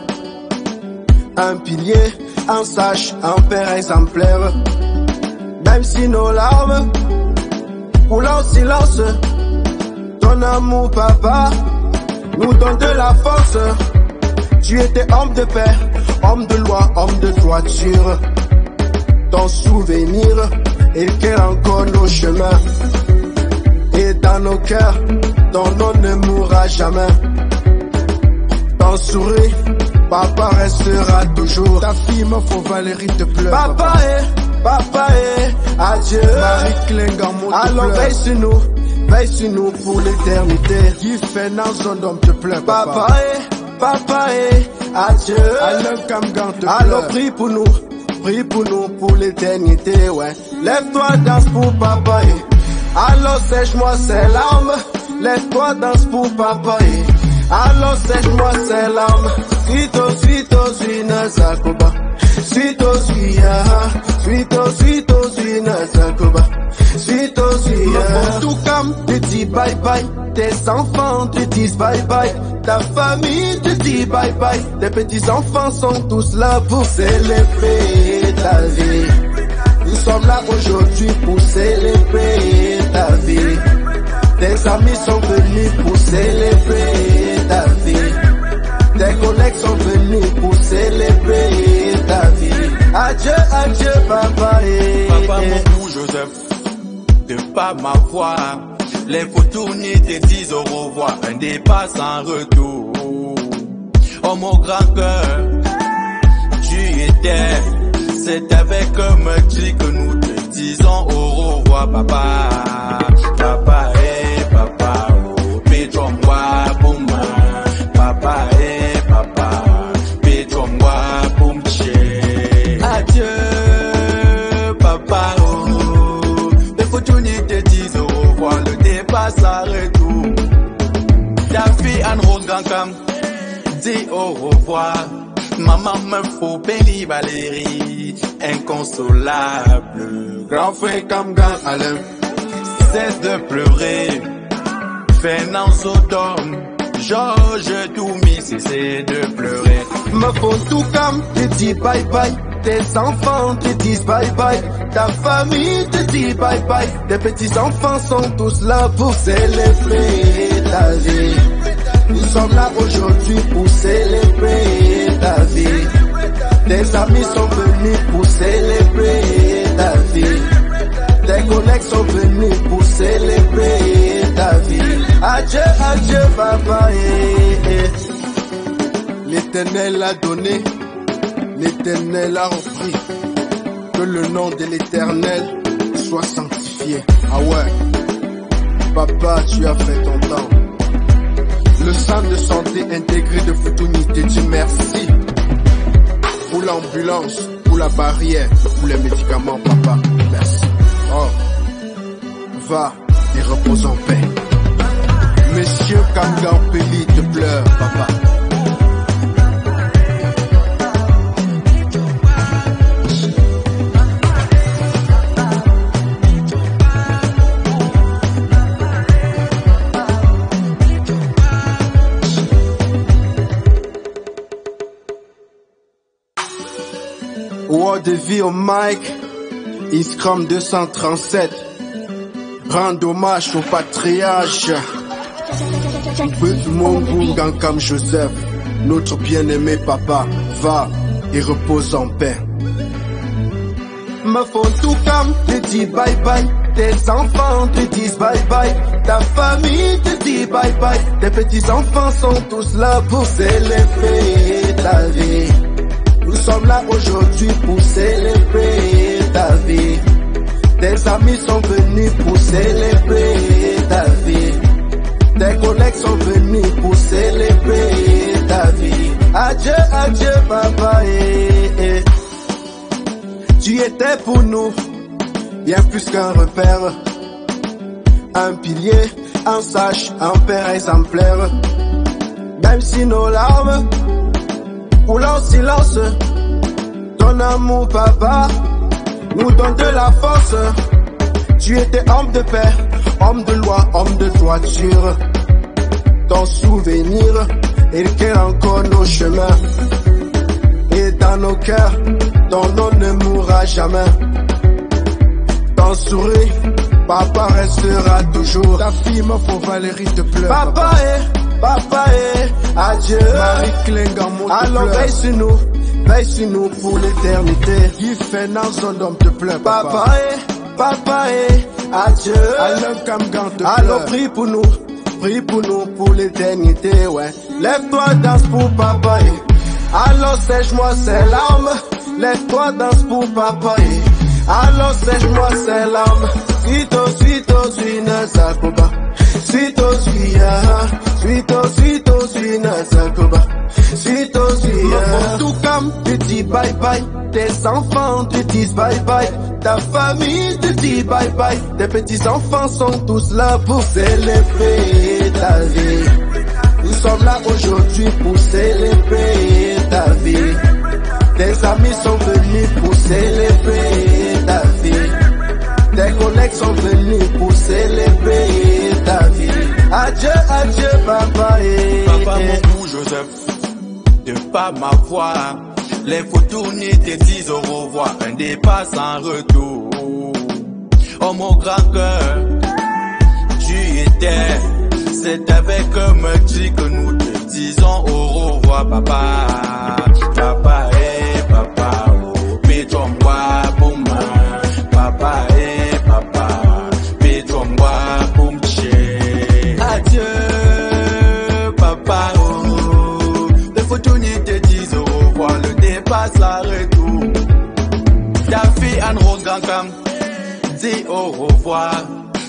un pilier, un sage, un père exemplaire. Même si nos larmes coulent en silence, ton amour, papa, nous donne de la force. Tu étais homme de paix, homme de loi, homme de droiture. Ton souvenir éclaire encore nos chemins. Et dans nos cœurs, ton nom ne mourra jamais. Ton sourire, papa restera toujours. Ta fille, me faut Valérie te pleure. Papa, adieu. Marie Klingamon te alors pleure. Veille sur nous pour l'éternité. Guy Fernand Zondom te pleure, papa. Papa, adieu. Alors Kamgan te pleure. Alors prie pour nous pour l'éternité, ouais. Lève-toi, danse pour papa, alors sèche-moi ces larmes. Lève-toi, danse pour papa, alors sèche-moi ces larmes. Suito, suina zakoba. Suito, suina zakoba. Suito, tout comme te dit bye bye. Tes enfants te disent bye bye. Ta famille te dit bye bye. Tes petits enfants sont tous là pour célébrer ta vie. Nous sommes là aujourd'hui pour célébrer ta vie. Tes amis sont venus pour célébrer ta vie. Tes collègues sont venus pour célébrer ta vie. Adieu, adieu, papa. Papa, mon Joseph, de pas m'avoir. Les photos te disent au revoir. Un départ sans retour. Oh mon grand cœur, tu étais. C'est avec un meurtrier que nous te disons au revoir, papa. Papa, papa, oh, pétron-moi, boum. Papa, papa, pétron-moi, boum, adieu, papa, oh. Les photos te disent au revoir, le départ s'arrête tout. Ta fille Anne-Rose Gankam dit au revoir. Maman me faut Béli Valérie, inconsolable. Grand frère Kamgan Alain, cesse de pleurer. Fernand Sodom, Georges Toumi, cessez de pleurer. Me faut tout comme te dit bye bye. Tes enfants te disent bye bye. Ta famille te dit bye bye. Tes petits enfants sont tous là pour célébrer ta vie. Nous sommes là aujourd'hui pour célébrer ta vie. Tes amis sont venus pour célébrer ta vie. Tes collègues sont venus pour célébrer ta vie. Adieu, adieu, papa. L'Éternel a donné, l'Éternel a repris. Que le nom de l'Éternel soit sanctifié. Ah ouais, papa, tu as fait ton temps. Le centre de santé intégré de Futuni te dit merci. Pour l'ambulance, pour la barrière, pour les médicaments, papa, merci. Oh, va et repose en paix. Monsieur Kangampeli te pleure, papa. de vie au mic, Iscram 237. Rendre hommage au patriarche. Mon Bungan comme Joseph, notre bien-aimé papa, va et repose en paix. Me font tout comme te dit bye bye. Tes enfants te disent bye bye. Ta famille te dit bye bye. Tes petits enfants sont tous là pour célébrer ta vie. Nous sommes là aujourd'hui pour célébrer ta vie. Tes amis sont venus pour célébrer ta vie. Tes collègues sont venus pour célébrer ta vie. Adieu, adieu papa. Tu étais pour nous bien plus qu'un repère, un pilier, un sage, un père exemplaire. Même si nos larmes coulent en silence, ton amour papa nous donne de la force. Tu étais homme de paix, homme de loi, homme de droiture. Ton souvenir éclaire encore nos chemins. Et dans nos cœurs, ton nom ne mourra jamais. Ton sourire, papa restera toujours. Ta fille me faut Valérie te pleure. Papa adieu. Marie Klingamon te alors pleure. Veille sur nous pour l'éternité. Guy Fernand d'homme te pleure. Papa adieu. Alors Kamgan te pleure. Alors prie pour nous pour l'éternité, ouais. Lève-toi, danse pour papa. Alors sèche-moi ces larmes. Lève-toi, danse pour papa. Alors sèche-moi ces larmes. Suito, suina sakoba. Suito, suina sakoba. Suito, tout comme tu dis bye bye. Tes enfants te disent bye bye. Ta famille te dit bye bye. Tes petits enfants sont tous là pour célébrer ta vie. Nous sommes là aujourd'hui pour célébrer ta vie. Tes amis sont venus pour célébrer ta vie. Tes collègues sont venus pour célébrer ta vie. Adieu, adieu, papa. Papa, mon bout, Joseph, de pas m'avoir. Les photos te disent au revoir. Un départ sans retour. Oh, mon grand cœur, tu étais. C'est avec un meurtrier que nous te disons au revoir, papa. Papa, papa, oh, pétron-moi, boum. Papa, papa, pétron-moi, boum, tché. Adieu, papa, oh. Les photos te disent au revoir, le départ s'arrête tout. Ta fille Anne Rogankam dit au revoir.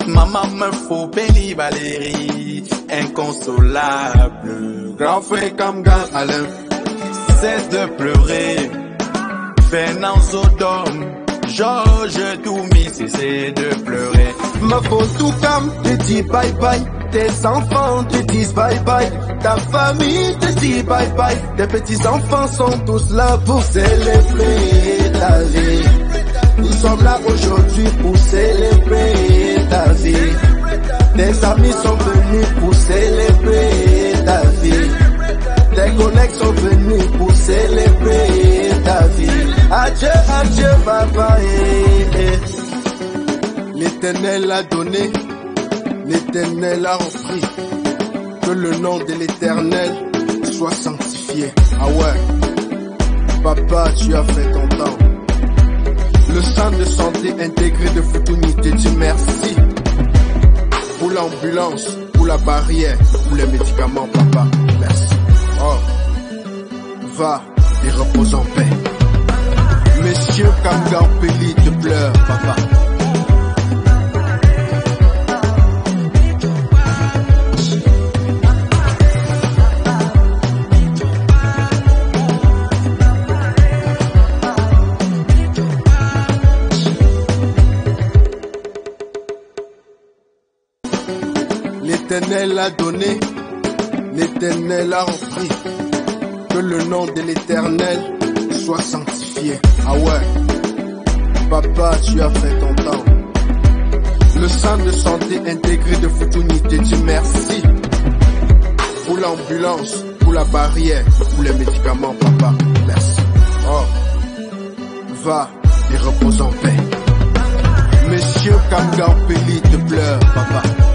Maman me faut Béni Valérie, inconsolable. Grand frère Kamgan Alain, cesse de pleurer. Fernand Sodome, Georges Toumi, cessez de pleurer. Me faut tout comme te dis bye bye. Tes enfants te disent bye bye. Ta famille te dit bye bye. Tes petits enfants sont tous là pour célébrer ta vie. Nous sommes là aujourd'hui pour célébrer ta vie. Tes amis sont venus pour célébrer ta vie. Tes collègues sont venus pour célébrer ta vie. Adieu, adieu, papa. L'Éternel a donné, l'Éternel a repris. Que le nom de l'Éternel soit sanctifié. Ah ouais, papa, tu as fait ton temps. Le centre de santé intégré de Futuni te dit merci. Pour l'ambulance, pour la barrière, pour les médicaments, papa, merci. Oh, va et repose en paix. Monsieur Kamgan Peli te pleure, papa. L'Éternel a donné, l'Éternel a repris. Que le nom de l'Éternel soit sanctifié. Ah ouais, papa, tu as fait ton temps. Le centre de santé intégré de Futuni te dit merci. Pour l'ambulance, pour la barrière, pour les médicaments, papa, merci. Oh, Va et repose en paix. Monsieur Kamgaopeli te pleure, papa.